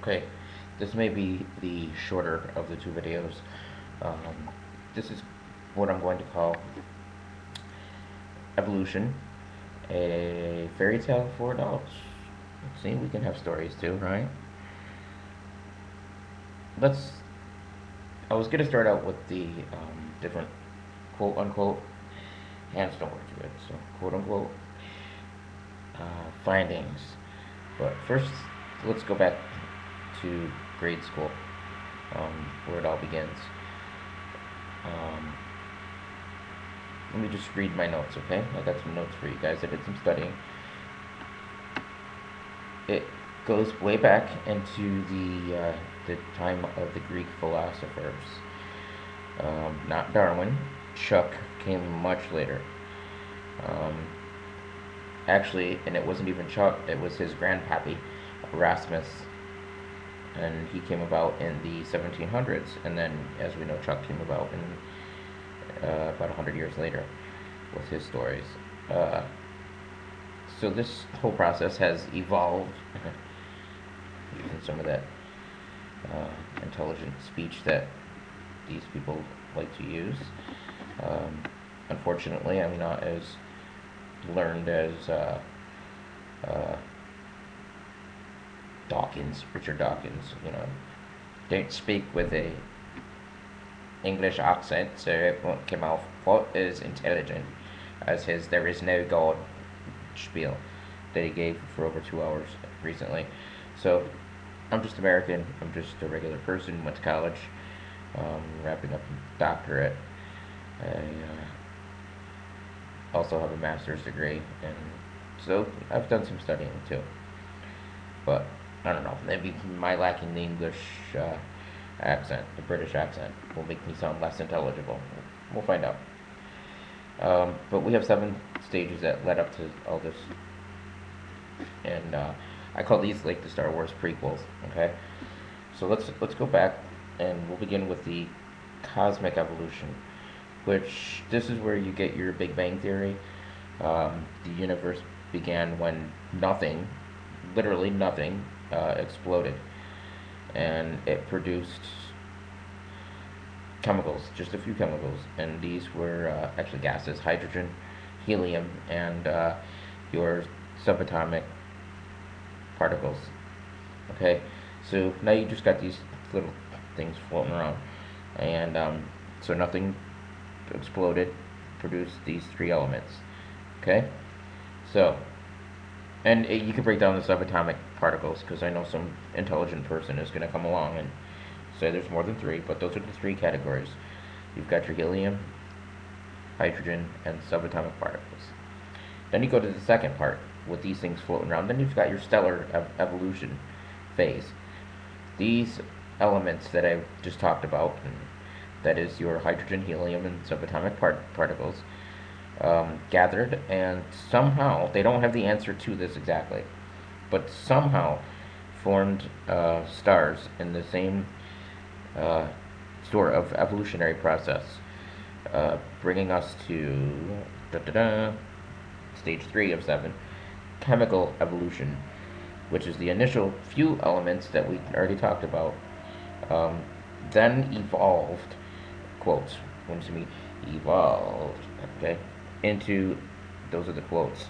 Okay, this may be the shorter of the two videos. This is what I'm going to call Evolution, a fairy tale for adults. See, we can have stories too, right? Let's. I was gonna start out with the different quote unquote hands don't work too good, so quote unquote findings. But first, let's go back to grade school, where it all begins. Um, Let me just read my notes, okay? I got some notes for you guys. I did some studying. It goes way back into the time of the Greek philosophers. Not Darwin. Chuck came much later. Um, Actually, and it wasn't even Chuck. It was his grandpappy, Erasmus, and he came about in the 1700s. And then, as we know, Chuck came about in about 100 years later with his stories. So this whole process has evolved using some of that intelligent speech that these people like to use. Unfortunately, I'm not as learned as Dawkins, Richard Dawkins. Don't speak with a English accent, so it won't come off quite as intelligent as his "There is no God" spiel that he gave for over 2 hours recently. So I'm just American. I'm just a regular person. Went to college, wrapping up a doctorate. I also have a master's degree, and so I've done some studying too. But I don't know. Maybe my lacking the English accent, the British accent, will make me sound less intelligible. We'll find out. But we have 7 stages that led up to all this, and I call these like the Star Wars prequels. Okay, so let's go back, and we'll begin with the cosmic evolution, which this is where you get your Big Bang theory. The universe began when nothing, literally nothing, exploded, and it produced chemicals, just a few chemicals, and these were actually gases: hydrogen, helium, and your subatomic particles. Okay, so now you just got these little things floating around, and so nothing exploded, produced these 3 elements. Okay, so and you can break down the subatomic particles, because I know some intelligent person is going to come along and say there's more than 3, but those are the 3 categories. You've got your helium, hydrogen, and subatomic particles. Then you go to the second part with these things floating around. Then you've got your stellar evolution phase. These elements that I've just talked about, and that is your hydrogen, helium, and subatomic particles, gathered, and somehow, they don't have the answer to this exactly, but somehow formed stars in the same sort of evolutionary process, bringing us to stage 3 of 7, chemical evolution, which is the initial few elements that we already talked about, then evolved, quotes, when you mean evolved, okay, into, those are the quotes,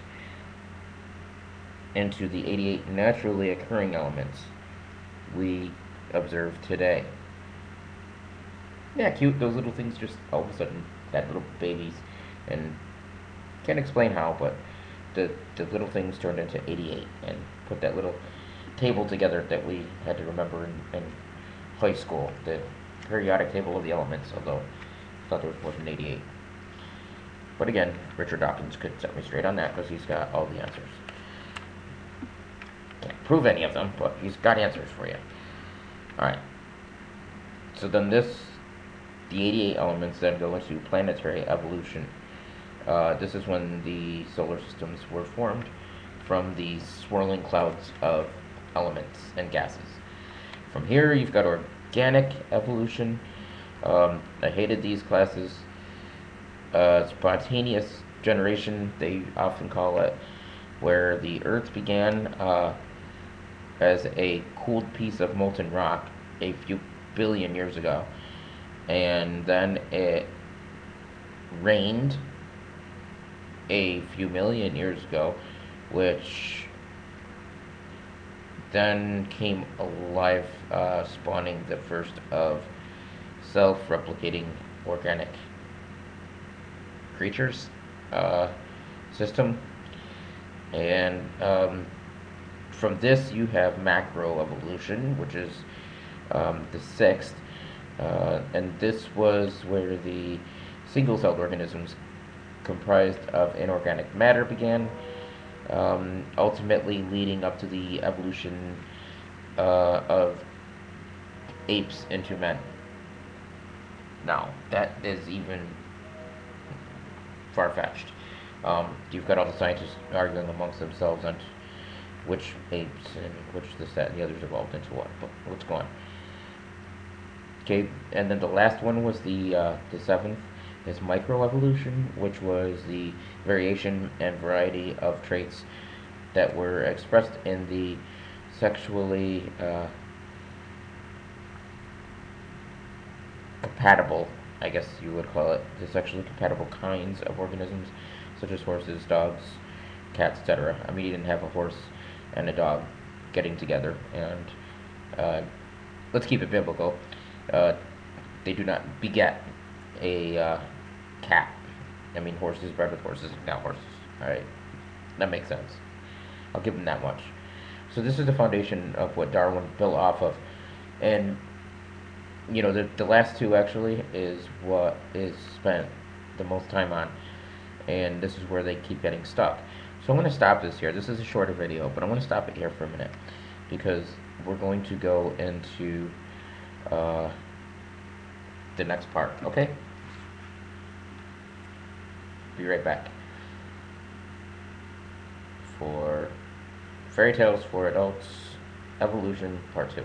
into the 88 naturally occurring elements we observe today. Yeah, cute, those little things just all of a sudden had little babies, and can't explain how, but the little things turned into 88 and put that little table together that we had to remember in high school, the periodic table of the elements, although I thought there was more than 88. But again, Richard Dawkins could set me straight on that, because he's got all the answers. Can't prove any of them, but he's got answers for you. Alright. So then the 88 elements then go into planetary evolution. This is when the solar systems were formed from these swirling clouds of elements and gases. From here, you've got organic evolution. I hated these classes. Spontaneous generation, they often call it, where the Earth began as a cooled piece of molten rock a few billion years ago, and then it rained a few million years ago, which then came alive, spawning the first of self-replicating organic creatures system. And from this you have macroevolution, which is the sixth, and this was where the single-celled organisms comprised of inorganic matter began, ultimately leading up to the evolution of apes into men. Now, that is even far-fetched. You've got all the scientists arguing amongst themselves on which apes and which this, that, and the others evolved into what. But let's go on. Okay, and then the last one was the seventh is microevolution, which was the variation and variety of traits that were expressed in the sexually compatible, I guess you would call it, the sexually compatible kinds of organisms, such as horses, dogs, cats, etc. I mean, you didn't have a horse and a dog getting together, and let's keep it biblical. They do not beget a cat. I mean, horses bred with horses, not horses. Alright, that makes sense. I'll give them that much. So this is the foundation of what Darwin built off of. And, you know, the last two actually is what is spent the most time on. And this is where they keep getting stuck. So I'm going to stop this here. This is a shorter video, but I'm going to stop it here for a minute, because we're going to go into the next part, okay? Be right back for Fairy Tales for Adults, Evolution Part 2.